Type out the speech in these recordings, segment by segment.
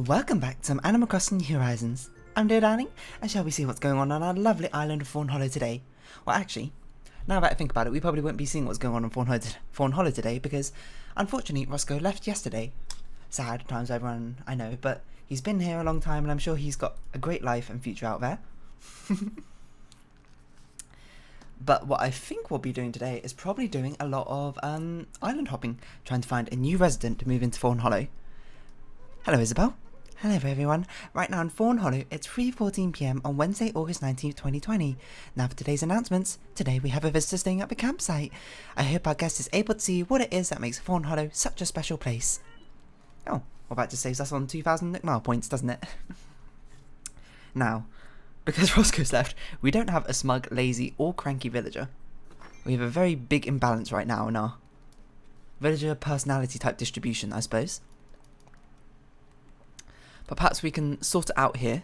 Welcome back to some Animal Crossing New Horizons. I'm Dear Darling, and shall we see what's going on our lovely island of Fawnhollow today? Well, actually, now that I think about it, we probably won't be seeing what's going on Fawnhollow today because, unfortunately, Roscoe left yesterday. Sad times, everyone, I know, but he's been here a long time, and I'm sure he's got a great life and future out there. But what I think we'll be doing today is probably doing a lot of island hopping, trying to find a new resident to move into Fawnhollow. Hello, Isabel. Hello everyone. Right now in Fawnhollow, it's 3:14 PM on Wednesday, August 19th, 2020. Now for today's announcements. Today we have a visitor staying at the campsite. I hope our guest is able to see what it is that makes Fawnhollow such a special place. Oh, well that just saves us on 2,000 Nook Mile points, doesn't it? Now, because Roscoe's left, we don't have a smug, lazy or cranky villager. We have a very big imbalance right now in our villager personality type distribution, I suppose. But perhaps we can sort it out here,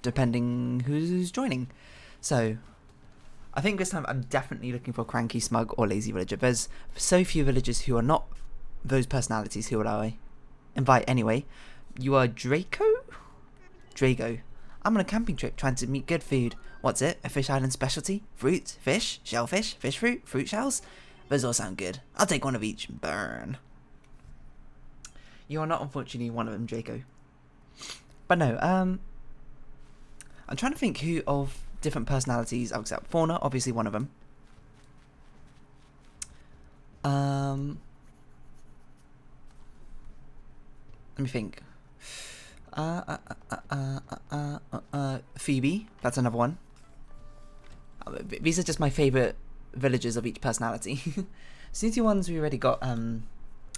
depending who's joining. So, I think this time I'm definitely looking for a cranky, smug, or lazy villager. There's so few villagers who are not those personalities who will I invite anyway. You are Draco? Drago. I'm on a camping trip trying to meet good food. What's it? A fish island specialty? Fruit? Fish? Shellfish? Fish fruit? Fruit shells? Those all sound good. I'll take one of each and burn. You are not, unfortunately, one of them, Draco. But no, I'm trying to think who of different personalities I'll accept. Fauna, obviously one of them. Let me think. Phoebe, that's another one. These are just my favourite villagers of each personality. Snooty ones, we already got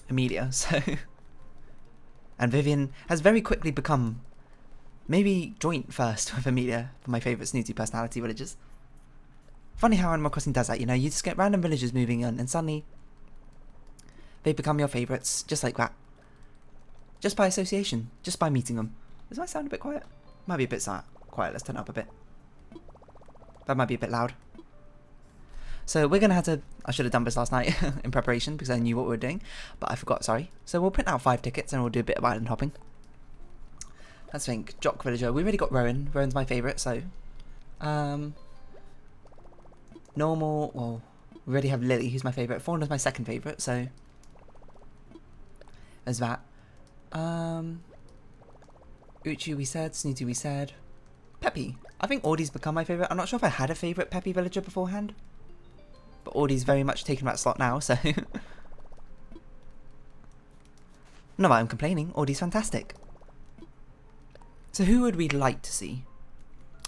Amelia, so... And Vivian has very quickly become maybe joint first with Amelia for my favourite snooty personality villagers. Funny how Animal Crossing does that, you know, you just get random villagers moving in and suddenly they become your favourites, just like that. Just by association, just by meeting them. Does that sound a bit quiet? Might be a bit quiet, let's turn it up a bit. That might be a bit loud. So we're going to have to, I should have done this last night in preparation because I knew what we were doing, but I forgot, sorry. So we'll print out 5 tickets and we'll do a bit of island hopping. Let's think, Jock Villager, we already got Rowan, Rowan's my favourite, so. Normal, well, we already have Lily, who's my favourite. Fauna's my second favourite, so. There's that. Uchi we said, Snooty we said. Peppy, I think Audie's become my favourite. I'm not sure if I had a favourite Peppy villager beforehand. But Audie's very much taken that slot now, so... Not that I'm complaining, Audie's fantastic. So who would we like to see?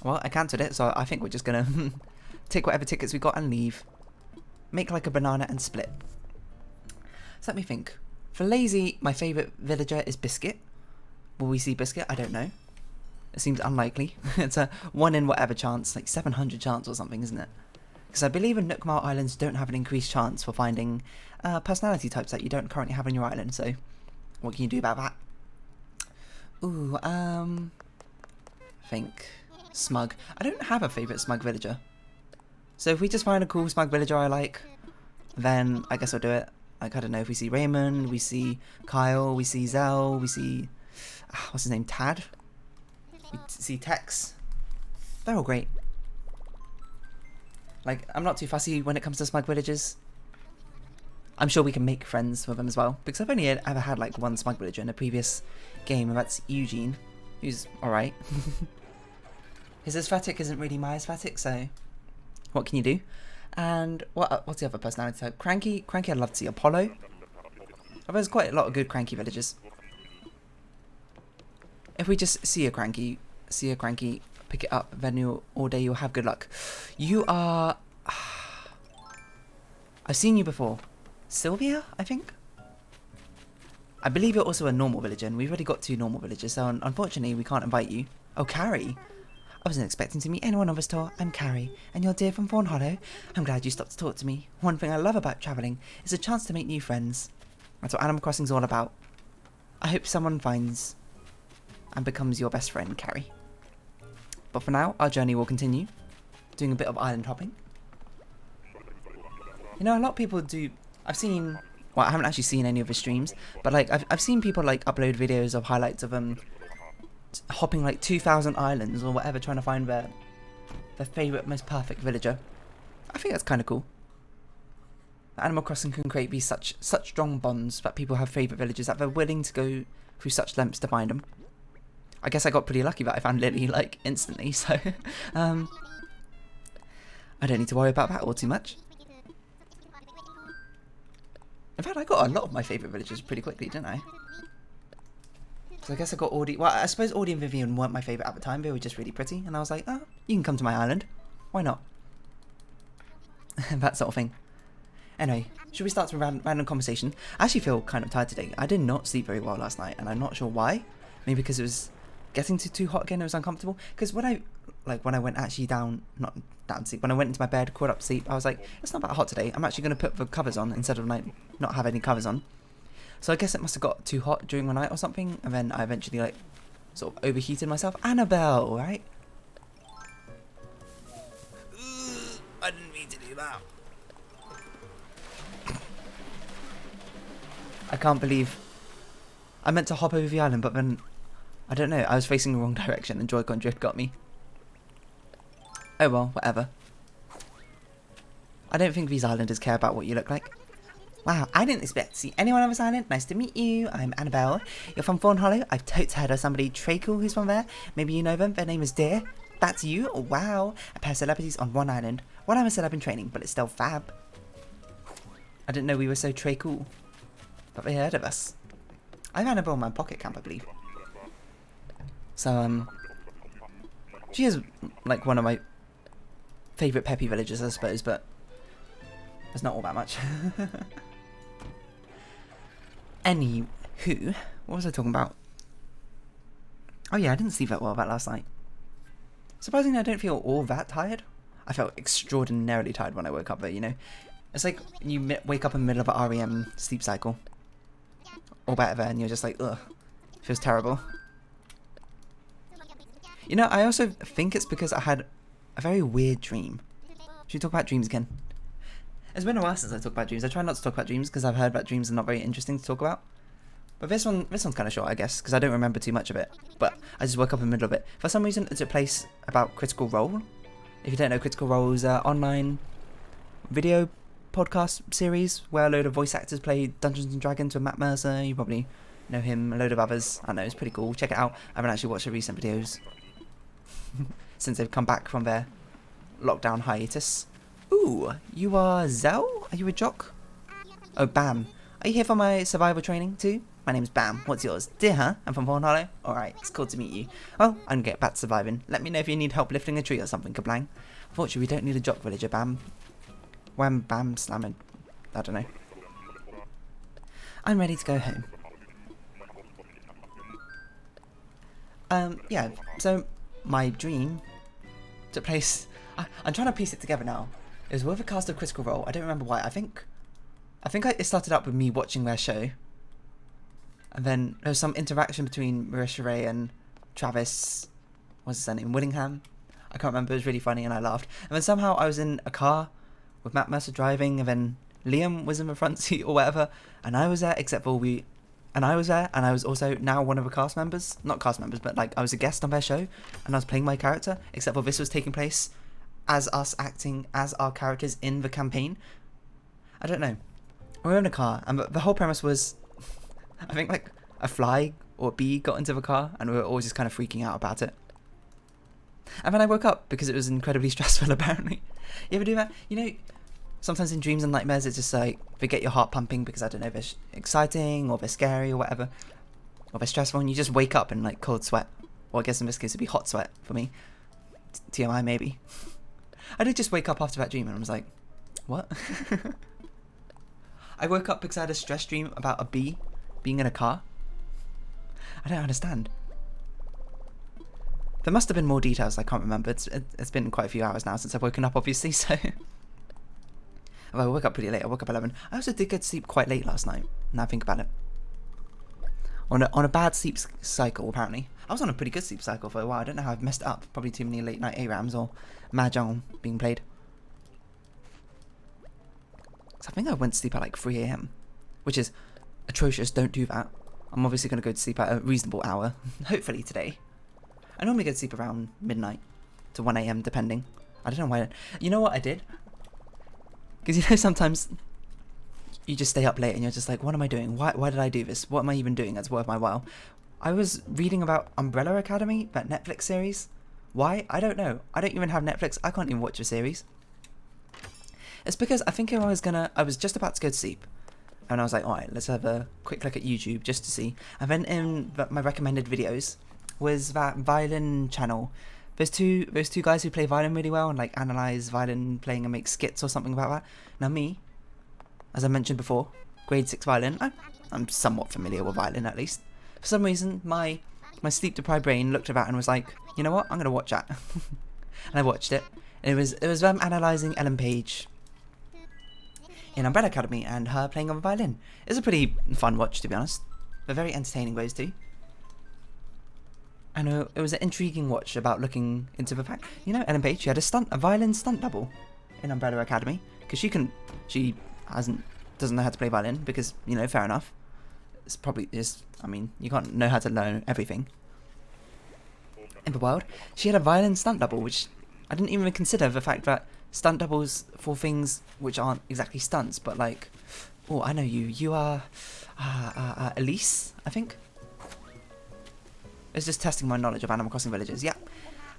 Well, I cancelled it, so I think we're just gonna take whatever tickets we got and leave. Make like a banana and split. So let me think. For lazy, my favourite villager is Biscuit. Will we see Biscuit? I don't know. It seems unlikely. It's a 1 in whatever chance, like 700 chance or something, isn't it? Because I believe in Nook Mile Islands don't have an increased chance for finding personality types that you don't currently have on your island, so what can you do about that? Ooh, think. Smug. I don't have a favourite smug villager. So if we just find a cool smug villager I like, then I guess I'll do it. Like, I don't know, if we see Raymond, we see Kyle, we see Zell, we see... what's his name? Tad? We see Tex. They're all great. Like, I'm not too fussy when it comes to smug villagers. I'm sure we can make friends with them as well. Because I've only ever had, like, one smug villager in a previous game, and that's Eugene, who's alright. His aesthetic isn't really my aesthetic, so what can you do? And what's the other personality type? Cranky? Cranky I'd love to see. Apollo? Oh, there's quite a lot of good cranky villagers. If we just see a cranky, pick it up, then all day you'll have good luck. You are... I've seen you before. Sylvia, I think? I believe you're also a normal villager, and we've already got 2 normal villagers, so unfortunately we can't invite you. Oh, Carrie. I wasn't expecting to meet anyone on this tour. I'm Carrie, and you're dear from Fawnhollow. I'm glad you stopped to talk to me. One thing I love about travelling is a chance to make new friends. That's what Animal Crossing's all about. I hope someone finds and becomes your best friend, Carrie. But for now, our journey will continue, doing a bit of island hopping. You know, a lot of people do... I've seen well, I haven't actually seen any of his streams, but like I've seen people like upload videos of highlights of hopping like 2,000 islands or whatever, trying to find their favorite, most perfect villager. I think that's kind of cool. Animal Crossing can create these such strong bonds that people have favorite villagers that they're willing to go through such lengths to find them. I guess I got pretty lucky that I found Lily like instantly, so I don't need to worry about that all too much. In fact, I got a lot of my favourite villagers pretty quickly, didn't I? So I guess I got Audie. Well, I suppose Audie and Vivian weren't my favourite at the time. They were just really pretty, and I was like, oh, you can come to my island. Why not? That sort of thing. Anyway, should we start with a random conversation? I actually feel kind of tired today. I did not sleep very well last night, and I'm not sure why. Maybe because it was getting too hot again. It was uncomfortable. Because when I went actually not down to sleep, when I went into my bed, caught up to sleep, I was like, it's not that hot today. I'm actually going to put the covers on instead of like not have any covers on. So I guess it must have got too hot during the night or something, and then I eventually like sort of overheated myself. Annabelle, right? I didn't mean to do that. I can't believe I meant to hop over the island, but then I don't know, I was facing the wrong direction and Joy-Con drift got me. Oh well, whatever. I don't think these islanders care about what you look like. Wow, I didn't expect to see anyone on this island. Nice to meet you. I'm Annabelle. You're from Fawnhollow. I've totes heard of somebody Trakel who's from there. Maybe you know them. Their name is Deer. That's you? Oh, wow. A pair of celebrities on one island. Well, I'm a celeb in training, but it's still fab. I didn't know we were so Trakel. But they heard of us. I have Annabelle in my pocket camp, I believe. So, she is like one of my favourite peppy villagers, I suppose, but it's not all that much. Anywho, what was I talking about? Oh yeah, I didn't sleep that well that last night. Surprisingly, I don't feel all that tired. I felt extraordinarily tired when I woke up though, you know. It's like you wake up in the middle of an REM sleep cycle. Or better, and you're just like, ugh, it feels terrible. You know, I also think it's because I had a very weird dream. Should we talk about dreams again? It's been a while since I talked about dreams. I try not to talk about dreams because I've heard that dreams are not very interesting to talk about. But this one's kind of short, I guess, because I don't remember too much of it. But I just woke up in the middle of it. For some reason, it's a place about Critical Role. If you don't know, Critical Role is an online video podcast series where a load of voice actors play Dungeons and Dragons with Matt Mercer. You probably know him, a load of others. I know, it's pretty cool. Check it out. I haven't actually watched the recent videos since they've come back from their lockdown hiatus. Ooh, you are Zell? Are you a jock? Oh, Bam. Are you here for my survival training too? My name's Bam. What's yours? Dear, huh? I'm from Fawnhallow. Alright, it's cool to meet you. Well, I'm gonna get back to surviving. Let me know if you need help lifting a tree or something, kablang. Unfortunately, we don't need a jock villager, Bam. Wham, bam, slamming. I don't know. I'm ready to go home. Yeah, so my dream took place... I'm trying to piece it together now. It was with a cast of Critical Role. I don't remember why. I think it started out with me watching their show. And then there was some interaction between Marisha Ray and Travis... What's his name? Willingham? I can't remember. It was really funny and I laughed. And then somehow I was in a car with Matt Mercer driving, and then Liam was in the front seat or whatever, and I was there, except for I was there, and I was also now one of the cast members, not cast members, but like I was a guest on their show, and I was playing my character, except for this was taking place as us acting as our characters in the campaign. I don't know. We were in a car, and the whole premise was, I think like a fly or a bee got into the car, and we were all just kind of freaking out about it. And then I woke up because it was incredibly stressful, apparently. You ever do that? You know, sometimes in dreams and nightmares, it's just like, they get your heart pumping because, I don't know, they're exciting, or they're scary, or whatever. Or they're stressful, and you just wake up in, like, cold sweat. Well, I guess in this case, it'd be hot sweat for me. TMI, maybe. I did just wake up after that dream, and I was like, what? I woke up because I had a stress dream about a bee being in a car. I don't understand. There must have been more details, I can't remember. It's been quite a few hours now since I've woken up, obviously, so... Well, I woke up pretty late. I woke up 11. I also did go to sleep quite late last night, now I think about it. On a bad sleep cycle, apparently. I was on a pretty good sleep cycle for a while. I don't know how I've messed it up. Probably too many late night ARAMs or Mahjong being played. So I think I went to sleep at like 3 AM. which is atrocious. Don't do that. I'm obviously going to go to sleep at a reasonable hour, hopefully today. I normally go to sleep around midnight to 1 a.m. depending. I don't know why. You know what I did? Because you know sometimes you just stay up late and you're just like, what am I doing? Why did I do this? What am I even doing that's worth my while? I was reading about Umbrella Academy, that Netflix series. Why? I don't know. I don't even have Netflix. I can't even watch a series. It's because I think I was just about to go to sleep. And I was like, alright, let's have a quick look at YouTube just to see. And then in my recommended videos was that violin channel. Those two guys who play violin really well and like analyze violin playing and make skits or something about that. Now me, as I mentioned before, grade 6 violin, I'm somewhat familiar with violin at least. For some reason, my sleep deprived brain looked at that and was like, you know what, I'm gonna watch that. And I watched it. And it was them analysing Ellen Page in Umbrella Academy and her playing on the violin. It's a pretty fun watch, to be honest. They're very entertaining, those two. And it was an intriguing watch about looking into the fact, you know, Ellen Page, she had a violin stunt double in Umbrella Academy, because she doesn't know how to play violin, because, you know, fair enough. It's probably just, I mean, you can't know how to learn everything in the world. She had a violin stunt double, which I didn't even consider the fact that stunt doubles for things which aren't exactly stunts, but like, oh, I know you. You are Elise, I think. It's just testing my knowledge of Animal Crossing villages. Yeah,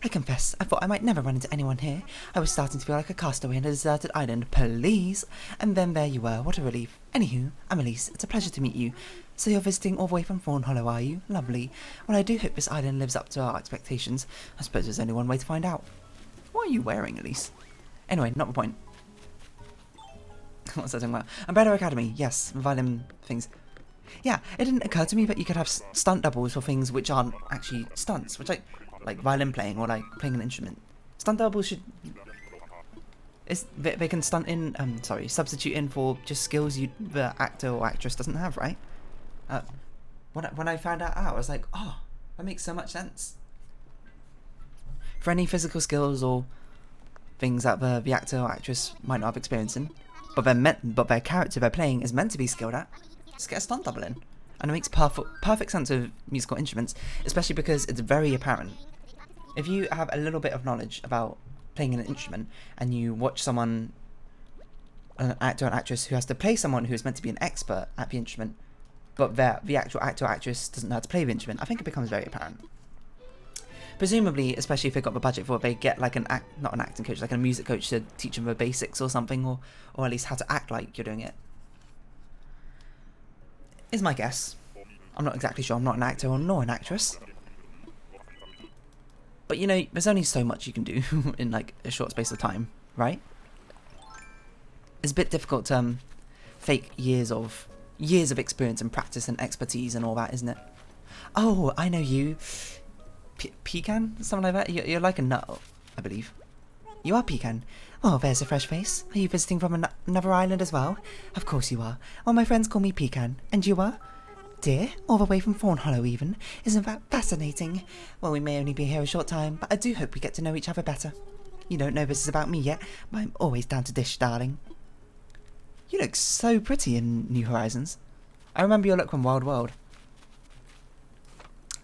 I confess, I thought I might never run into anyone here. I was starting to feel like a castaway on a deserted island. Please. And then there you were. What a relief. Anywho, I'm Elise. It's a pleasure to meet you. So you're visiting all the way from Fawnhollow, are you? Lovely. Well, I do hope this island lives up to our expectations. I suppose there's only one way to find out. What are you wearing, Elise? Anyway, not the point. What's I talking about? Umbrella Academy. Yes, violin things. Yeah, it didn't occur to me that you could have stunt doubles for things which aren't actually stunts, which like violin playing or like playing an instrument. Stunt doubles should they can substitute in for just skills the actor or actress doesn't have, right? When I found out, I was like, oh, that makes so much sense. For any physical skills or things that the actor or actress might not have experience in, but their character they're playing is meant to be skilled at, just get a stunt double in. And it makes perfect sense of musical instruments, especially because it's very apparent. If you have a little bit of knowledge about playing an instrument and you watch someone, an actor or actress who has to play someone who is meant to be an expert at the instrument, but the actual actor or actress doesn't know how to play the instrument, I think it becomes very apparent. Presumably, especially if they've got the budget for it, they get like not an acting coach, like a music coach to teach them the basics or something, or at least how to act like you're doing it. Is my guess. I'm not exactly sure. I'm not an actor nor an actress. But you know, there's only so much you can do in like a short space of time, right? It's a bit difficult to fake years of experience and practice and expertise and all that, isn't it? Oh, I know you. Pecan? Something like that? You're like a nut, I believe. You are Pecan. Oh, there's a fresh face. Are you visiting from another island as well? Of course you are. Well, my friends call me Pecan. And you are? Dear, all the way from Fawnhollow even. Isn't that fascinating? Well, we may only be here a short time, but I do hope we get to know each other better. You don't know this is about me yet, but I'm always down to dish, darling. You look so pretty in New Horizons. I remember your look from Wild World.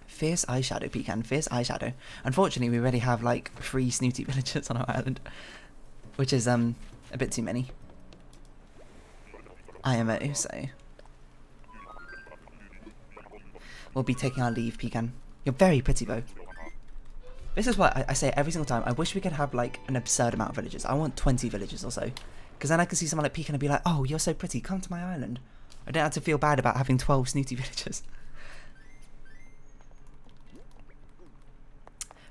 Fierce eyeshadow, Pecan. Fierce eyeshadow. Unfortunately, we already have like 3 snooty villagers on our island, which is a bit too many. IMO, so we'll be taking our leave, Pecan. You're very pretty though. This is what I say every single time. I wish we could have like an absurd amount of villagers. I want 20 villagers or so, because then I can see someone like Pecan and be like, "Oh, you're so pretty. Come to my island." I don't have to feel bad about having 12 snooty villagers.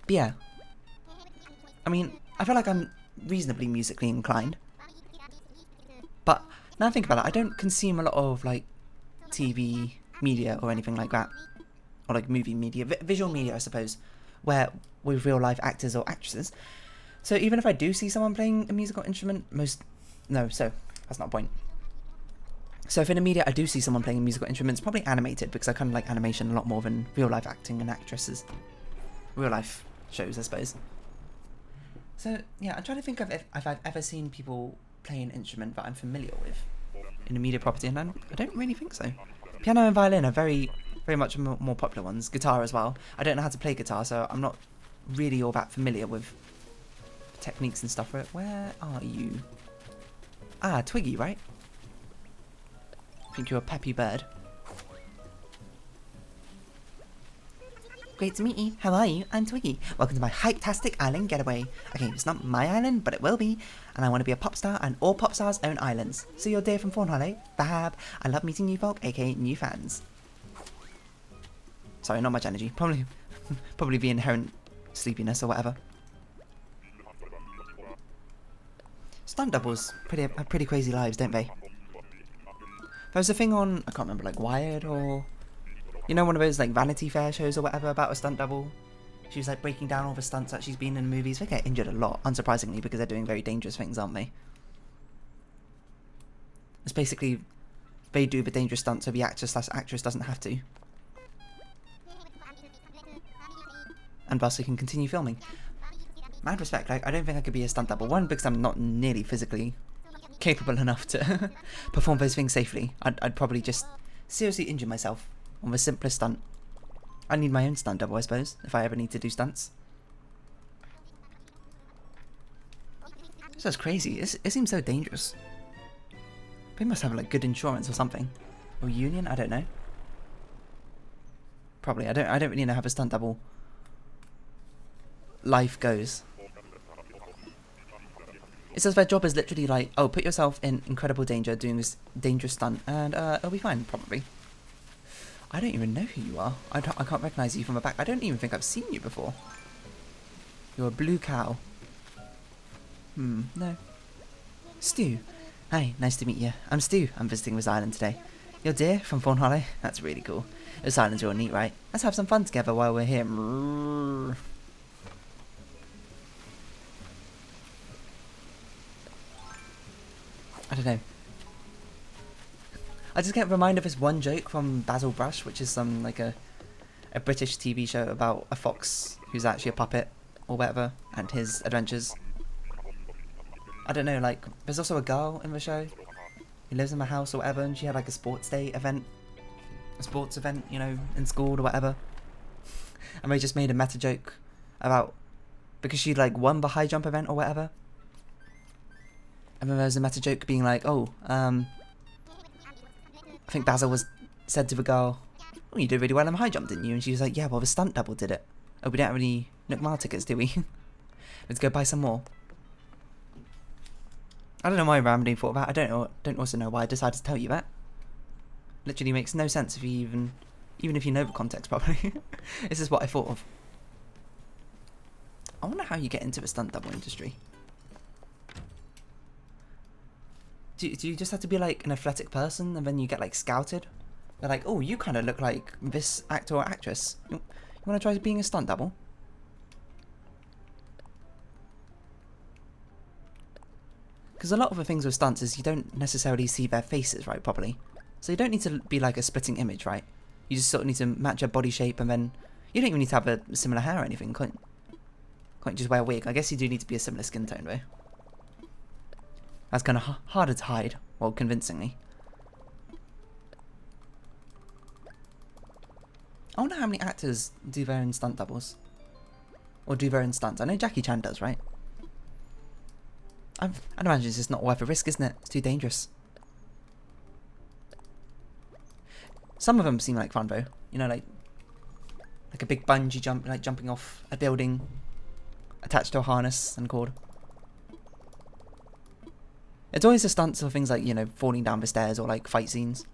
But yeah, I mean, I feel like I'm reasonably musically inclined. But now I think about it, I don't consume a lot of like TV media or anything like that, or like movie media, visual media, I suppose, where with real life actors or actresses. So even if I do see someone playing a musical instrument, so that's not a point. So if in a media I do see someone playing a musical instrument, it's probably animated, because I kind of like animation a lot more than real life acting and actresses. Real life shows, I suppose. So yeah, I'm trying to think of if I've ever seen people play an instrument that I'm familiar with in a media property, and I don't really think so. Piano and violin are very much more popular ones. Guitar as well. I don't know how to play guitar, so I'm not really all that familiar with techniques and stuff. Where are you? Ah, Twiggy, right? I think you're a peppy bird. Great to meet you. How are you? I'm Twiggy. Welcome to my hype-tastic island getaway. Okay, it's not my island, but it will be. And I want to be a pop star, and all pop stars own islands. So you're dear from Fawnhallow? Fab. I love meeting new folk, aka new fans. Sorry, not much energy. Probably the inherent sleepiness or whatever. Stunt doubles have pretty crazy lives, don't they? There was a thing on, I can't remember, like Wired or... You know, one of those like Vanity Fair shows or whatever about a stunt double? She was like breaking down all the stunts that she's been in movies. They get injured a lot, unsurprisingly, because they're doing very dangerous things, aren't they? It's basically, they do the dangerous stunts so the actress doesn't have to. And thus they can continue filming. Mad respect, I don't think I could be a stunt double. One, because I'm not nearly physically capable enough to perform those things safely. I'd probably just seriously injure myself on the simplest stunt. I need my own stunt double, I suppose, if I ever need to do stunts. This is crazy. It seems so dangerous. They must have like good insurance or something. Or union, I don't know. Probably. I don't really know how the stunt double life goes. It says their job is literally like, oh, put yourself in incredible danger doing this dangerous stunt, and it'll be fine, probably. I don't even know who you are. I can't recognise you from the back. I don't even think I've seen you before. You're a blue cow. No. Stu. Hi, nice to meet you. I'm Stu. I'm visiting this island today. You're dear from Fawnhollow? That's really cool. This island's real neat, right? Let's have some fun together while we're here. I don't know. I just get reminded of this one joke from Basil Brush, which is some like a British TV show about a fox who's actually a puppet or whatever, and his adventures. I don't know, like there's also a girl in the show who lives in my house or whatever, and she had like a sports event, you know, in school or whatever. And they just made a meta joke about because she like won the high jump event or whatever. And then there was a meta joke being like, oh, I think Basil said to the girl, oh, you did really well in the high jump, didn't you? And she was like, yeah, well, the stunt double did it. Oh, we don't have any Nook Mile tickets, do we? Let's go buy some more. I don't know why I randomly thought of that. I don't also know why I decided to tell you that. Literally makes no sense if you even if you know the context properly. This is what I thought of. I wonder how you get into the stunt double industry. Do you just have to be like an athletic person and then you get like scouted? They're like, oh, you kind of look like this actor or actress. You want to try being a stunt double? Because a lot of the things with stunts is you don't necessarily see their faces right properly. So you don't need to be like a splitting image, right? You just sort of need to match your body shape, and then you don't even need to have a similar hair or anything. Can't just wear a wig. I guess you do need to be a similar skin tone though. That's kind of harder to hide, well, convincingly. I wonder how many actors do their own stunt doubles. Or do their own stunts. I know Jackie Chan does, right? I'd imagine it's just not worth the risk, isn't it? It's too dangerous. Some of them seem like fun though. You know, like a big bungee jump, like jumping off a building attached to a harness and cord. It's always the stunts or things like, you know, falling down the stairs or like fight scenes.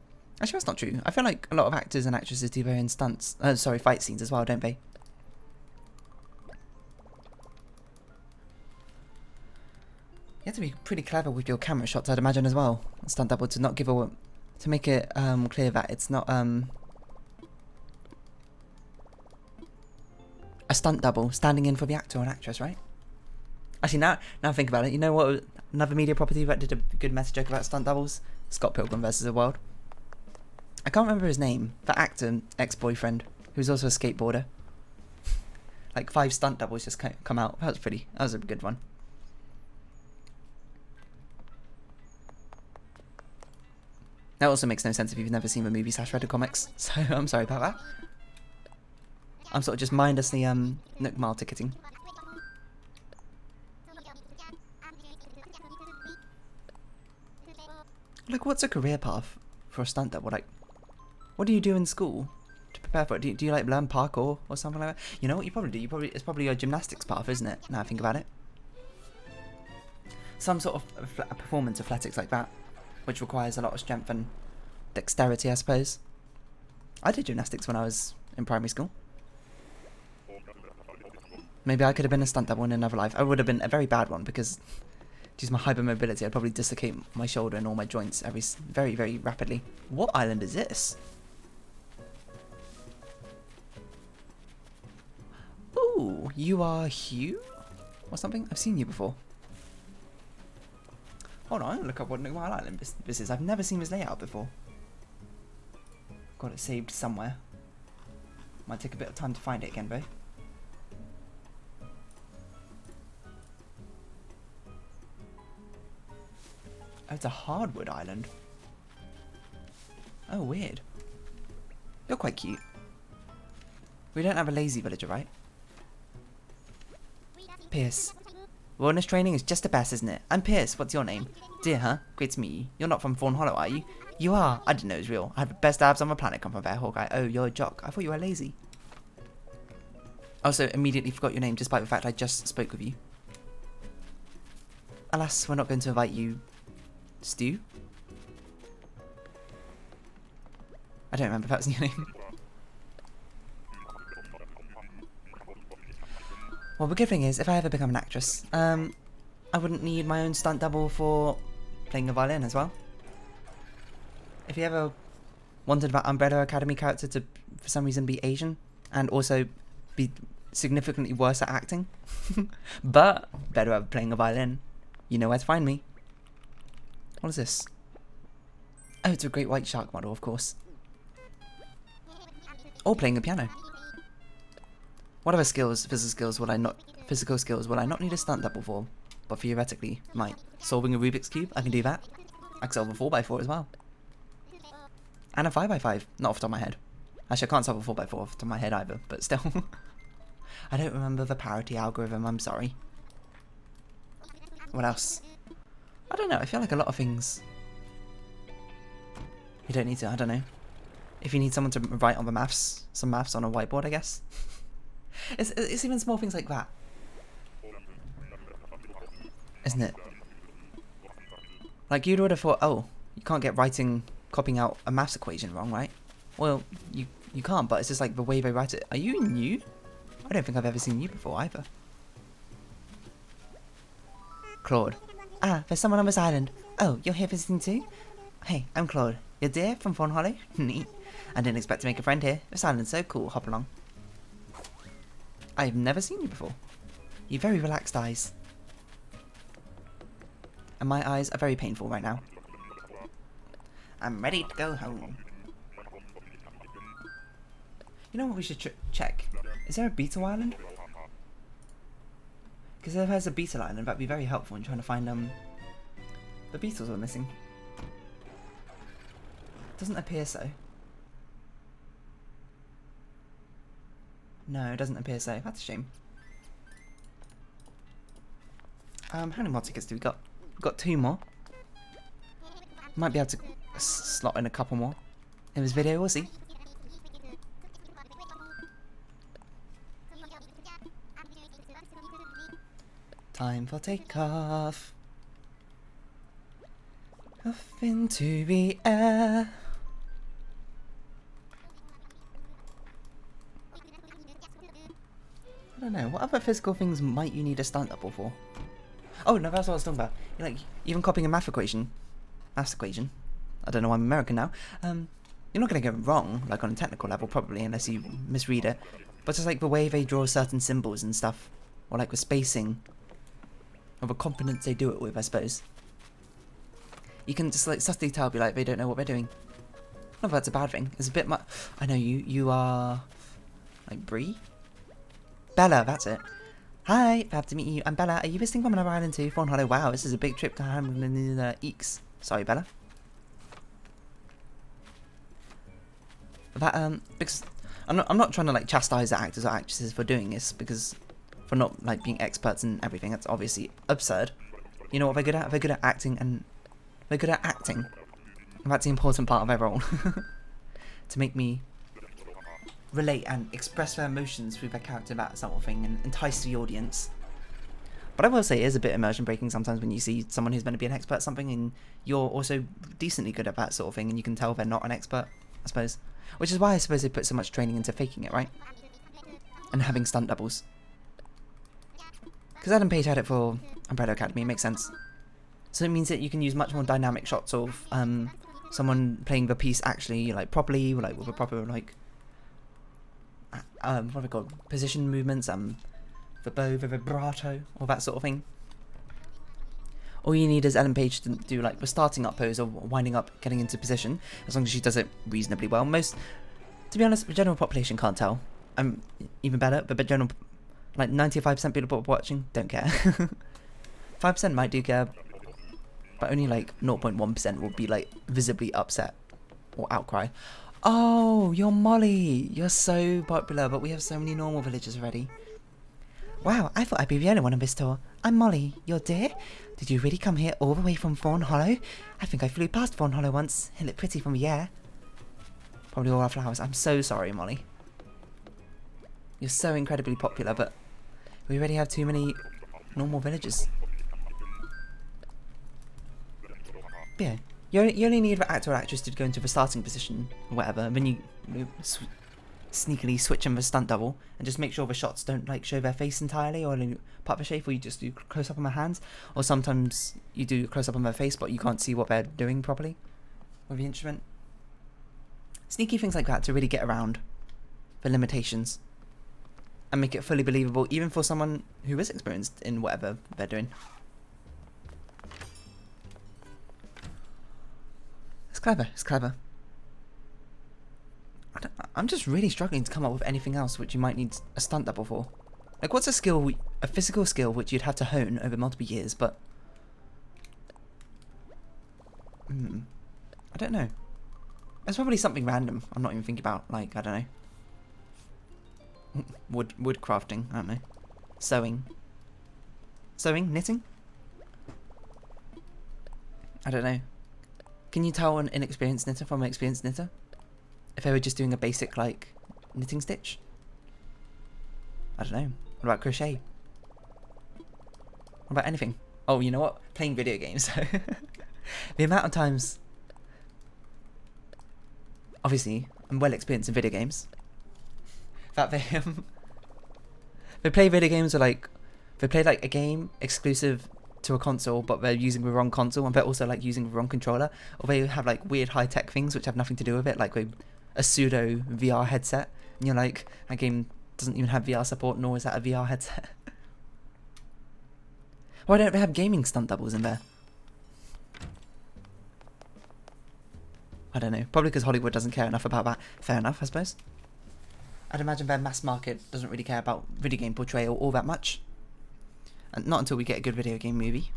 Actually, that's not true. I feel like a lot of actors and actresses do their own stunts. Fight scenes as well, don't they? You have to be pretty clever with your camera shots, I'd imagine, as well. Stunt double to not give a... to make it clear that it's not a stunt double standing in for the actor or an actress, right? Actually, now think about it. You know what? Another media property that did a good meta joke about stunt doubles? Scott Pilgrim vs. the World. I can't remember his name. The actor, ex-boyfriend, who's also a skateboarder. Like 5 stunt doubles just come out. That was a good one. That also makes no sense if you've never seen the movie / read the comics, so I'm sorry about that. I'm sort of just mindlessly Nook Mile ticketing. Like, what's a career path for a stunt double? Like, what do you do in school to prepare for it? Do you like learn parkour or something like that? You know what you probably do? It's probably your gymnastics path, isn't it? Now I think about it. Some sort of performance athletics like that, which requires a lot of strength and dexterity, I suppose. I did gymnastics when I was in primary school. Maybe I could have been a stunt double in another life. I would have been a very bad one because due to my hypermobility, I'd probably dislocate my shoulder and all my joints very, very rapidly. What island is this? Ooh, you are Hugh? Or something? I've seen you before. Hold on, look up what Nook Mile Island this is. I've never seen this layout before. Got it saved somewhere. Might take a bit of time to find it again, though. Oh, it's a hardwood island. Oh, weird. You're quite cute. We don't have a lazy villager, right? Pierce. Wilderness training is just the best, isn't it? I'm Pierce. What's your name? Dear, huh? Great to meet you. You're not from Fawnhollow, are you? You are. I didn't know it was real. I have the best abs on the planet. Come from there, Hawkeye. Oh, you're a jock. I thought you were lazy. Also, immediately forgot your name, despite the fact I just spoke with you. Alas, we're not going to invite you. Stu? I don't remember if that was your name. Well, the good thing is, if I ever become an actress, I wouldn't need my own stunt double for playing the violin as well. If you ever wanted that Umbrella Academy character to, for some reason, be Asian, and also be significantly worse at acting, but better at playing a violin, you know where to find me. What is this? Oh, it's a great white shark model, of course. Or playing the piano. What other skills, physical skills, would I not need a stunt double for? But theoretically, might. Solving a Rubik's Cube, I can do that. I can solve a 4x4 as well. And a 5x5, not off the top of my head. Actually, I can't solve a 4x4 off the top of my head either, but still. I don't remember the parity algorithm, I'm sorry. What else? I don't know, I feel like a lot of things... You don't need to, I don't know. If you need someone to write on the maths, some maths on a whiteboard, I guess. It's even small things like that. Isn't it? Like, you'd would have thought, oh, you can't get copying out a maths equation wrong, right? Well, you can't, but it's just like the way they write it. Are you new? I don't think I've ever seen you before either. Claude. Ah, there's someone on this island. Oh, you're here visiting too? Hey, I'm Claude. You're dear from Fawnhollow? Neat. I didn't expect to make a friend here. This island's so cool. Hop along. I've never seen you before. You've very relaxed eyes. And my eyes are very painful right now. I'm ready to go home. You know what we should check? Is there a beetle island? Because if there's a beetle island, that'd be very helpful in trying to find the beetles we're missing. Doesn't appear so. No, it doesn't appear so. That's a shame. How many more tickets do we got? We've got 2 more. Might be able to slot in a couple more in this video, we'll see. Time for takeoff. Off into the air. I don't know, what other physical things might you need a stunt double for? Oh no, that's what I was talking about. Like, even copying a maths equation, I don't know why I'm American now. You're not going to get it wrong, like on a technical level probably, unless you misread it. But just like the way they draw certain symbols and stuff, or like the spacing, or the confidence they do it with, I suppose. You can just like subtly tell, be like, they don't know what they're doing. Not that that's a bad thing. It's a bit much. I know you are like Bree? Bella, that's it. Hi, glad to meet you. I'm Bella. Are you visiting from another island too? Fawnhallow. Wow, this is a big trip to Eeks. Sorry, Bella. that because I'm not trying to like chastise the actors or actresses for doing this, because for not like being experts in everything. That's obviously absurd. You know what they're good at? They're good at acting, and they're good at acting. And that's the important part of their role. To make me relate and express their emotions through their character, that sort of thing, and entice the audience. But I will say it is a bit immersion breaking sometimes when you see someone who's meant to be an expert at something and you're also decently good at that sort of thing, and you can tell they're not an expert, I suppose. Which is why I suppose they put so much training into faking it, right? And having stunt doubles. Because Adam Page had it for Umbrella Academy, it makes sense. So it means that you can use much more dynamic shots of someone playing the piece actually like properly, like with a proper like what are they called? Position movements, the bow, the vibrato, all that sort of thing. All you need is Ellen Page to do like the starting up pose or winding up, getting into position, as long as she does it reasonably well. Most, to be honest, the general population can't tell. I'm even better, but the general, like 95% people watching don't care. 5% might do care, but only like 0.1% will be like visibly upset or outcry. Oh, you're Molly. You're so popular, but we have so many normal villagers already. Wow, I thought I'd be the only one on this tour. I'm Molly. You're Deer? Did you really come here all the way from Fawnhollow? I think I flew past Fawnhollow once. It looked pretty from the air. Probably all our flowers. I'm so sorry, Molly. You're so incredibly popular, but we already have too many normal villagers. But yeah, you only need the actor or actress to go into the starting position or whatever, and then you sneakily switch on the stunt double and just make sure the shots don't like show their face entirely or only part of the shape, or you just do close up on their hands, or sometimes you do close up on their face but you can't see what they're doing properly with the instrument. Sneaky things like that to really get around the limitations and make it fully believable even for someone who is experienced in whatever they're doing. It's clever, it's clever. I'm just really struggling to come up with anything else which you might need a stunt double for. Like, what's a skill, a physical skill which you'd have to hone over multiple years, but... I don't know. There's probably something random I'm not even thinking about, like, I don't know. Wood crafting, I don't know. Sewing. Sewing? Knitting? I don't know. Can you tell an inexperienced knitter from an experienced knitter? If they were just doing a basic, like, knitting stitch? I don't know. What about crochet? What about anything? Oh, you know what? Playing video games. The amount of times... Obviously, I'm well experienced in video games. That they play video games, or like... They play, like, a game exclusive to a console, but they're using the wrong console, and they're also, like, using the wrong controller. Or they have, like, weird high-tech things which have nothing to do with it, like a pseudo VR headset, and you're like, that game doesn't even have VR support, nor is that a VR headset. Why don't they have gaming stunt doubles in there? I don't know. Probably because Hollywood doesn't care enough about that. Fair enough, I suppose. I'd imagine their mass market doesn't really care about video game portrayal all that much. And not until we get a good video game movie.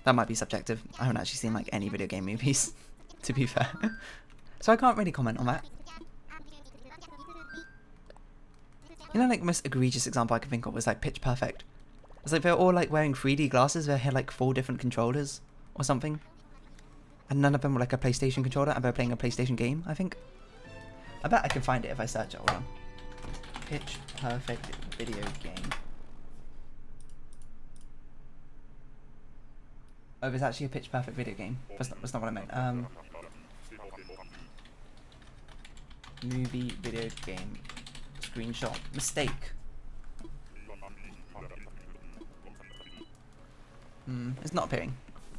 That might be subjective. I haven't actually seen like any video game movies, to be fair. So I can't really comment on that. You know, like, the most egregious example I can think of was like Pitch Perfect. It's like they're all like wearing 3D glasses. They had like 4 different controllers or something, and none of them were like a PlayStation controller, and they're playing a PlayStation game, I think. I bet I can find it if I search it. Hold on. Pitch Perfect video game. Oh, there's actually a Pitch Perfect video game. That's not what I meant. Movie video game screenshot. Mistake. It's not appearing.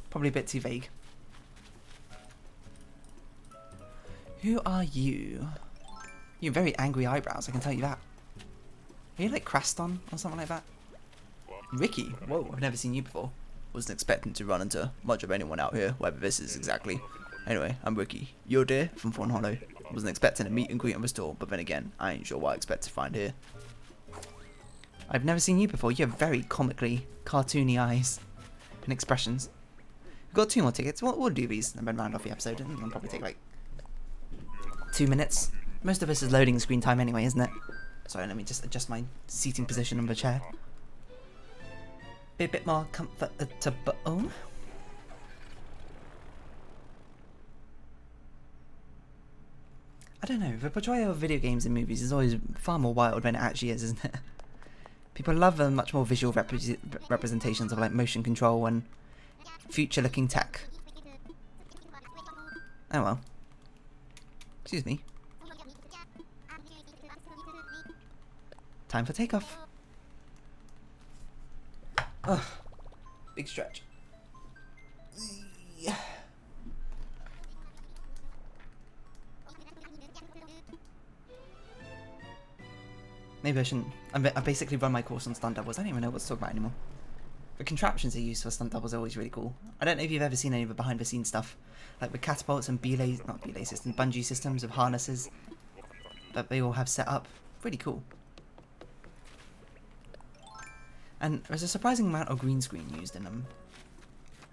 Probably a bit too vague. Who are you? You have very angry eyebrows, I can tell you that. Are you like Craston or something like that? Ricky? Whoa, I've never seen you before. Wasn't expecting to run into much of anyone out here, whatever this is exactly. Anyway, I'm Ricky. You're Deer from Fawnhollow. Wasn't expecting a meet and greet on the store, but then again, I ain't sure what I expect to find here. I've never seen you before. You have very comically cartoony eyes and expressions. We've got 2 more tickets. We'll do these and then round off the episode. And it'll probably take like 2 minutes. Most of this is loading screen time anyway, isn't it? Sorry, let me just adjust my seating position on the chair. Be a bit more comfortable. I don't know, the portrayal of video games in movies is always far more wild than it actually is, isn't it? People love much more visual representations of like motion control and future-looking tech. Oh well. Excuse me. Time for takeoff. Oh, big stretch. Yeah. Maybe I shouldn't. I basically run my course on stunt doubles. I don't even know what to talk about anymore. The contraptions they use for stunt doubles are always really cool. I don't know if you've ever seen any of the behind the scenes stuff, like with catapults and not belay systems, bungee systems of harnesses that they all have set up. Really cool. And there's a surprising amount of green screen used in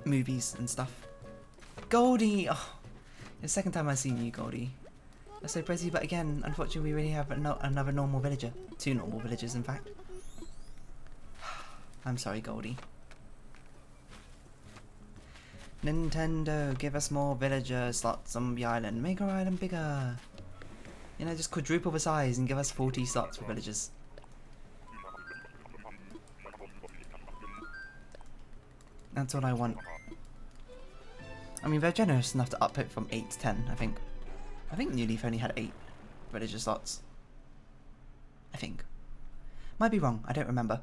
movies and stuff. Goldie! Oh, the second time I've seen you, Goldie. That's so pretty, but again, unfortunately we really have another normal villager. 2 normal villagers, in fact. I'm sorry, Goldie. Nintendo, give us more villager slots on the island. Make our island bigger. You know, just quadruple the size and give us 40 slots for villagers. That's what I want. I mean, they're generous enough to up it from 8 to 10, I think. I think New Leaf only had 8 villager slots. I think. Might be wrong, I don't remember.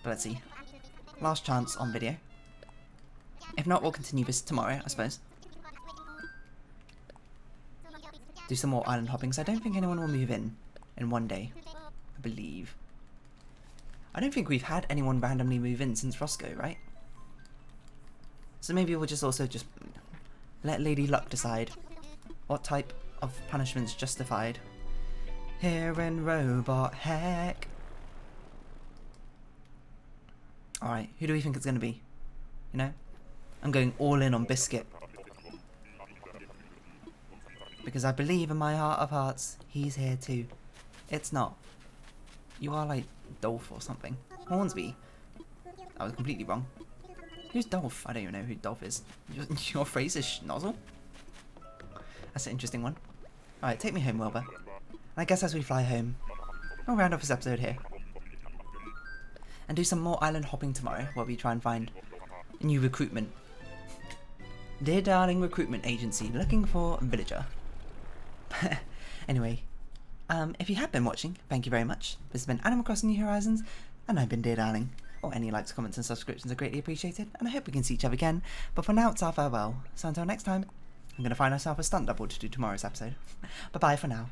But let's see. Last chance on video. If not, we'll continue this tomorrow, I suppose. Do some more island hopping, because I don't think anyone will move in one day. I believe. I don't think we've had anyone randomly move in since Roscoe, right? So maybe we'll just let Lady Luck decide what type of punishment's justified. Here in Robot Heck. Alright, who do we think it's going to be? You know? I'm going all in on Biscuit. Because I believe in my heart of hearts, he's here too. It's not. You are like Dolph or something. Hornsby. I was completely wrong. Who's Dolph? I don't even know who Dolph is. Your phrase is schnozzle? That's an interesting one. Alright, take me home, Wilbur. And I guess as we fly home, we'll round off this episode here. And do some more island hopping tomorrow, where we try and find a new recruitment. Dear Darling Recruitment Agency, looking for villager. Anyway, if you have been watching, thank you very much. This has been Animal Crossing New Horizons, and I've been Dear Darling. Or any likes, comments and subscriptions are greatly appreciated, and I hope we can see each other again. But for now, it's our farewell. So until next time, I'm going to find myself a stunt double to do tomorrow's episode. Bye bye for now.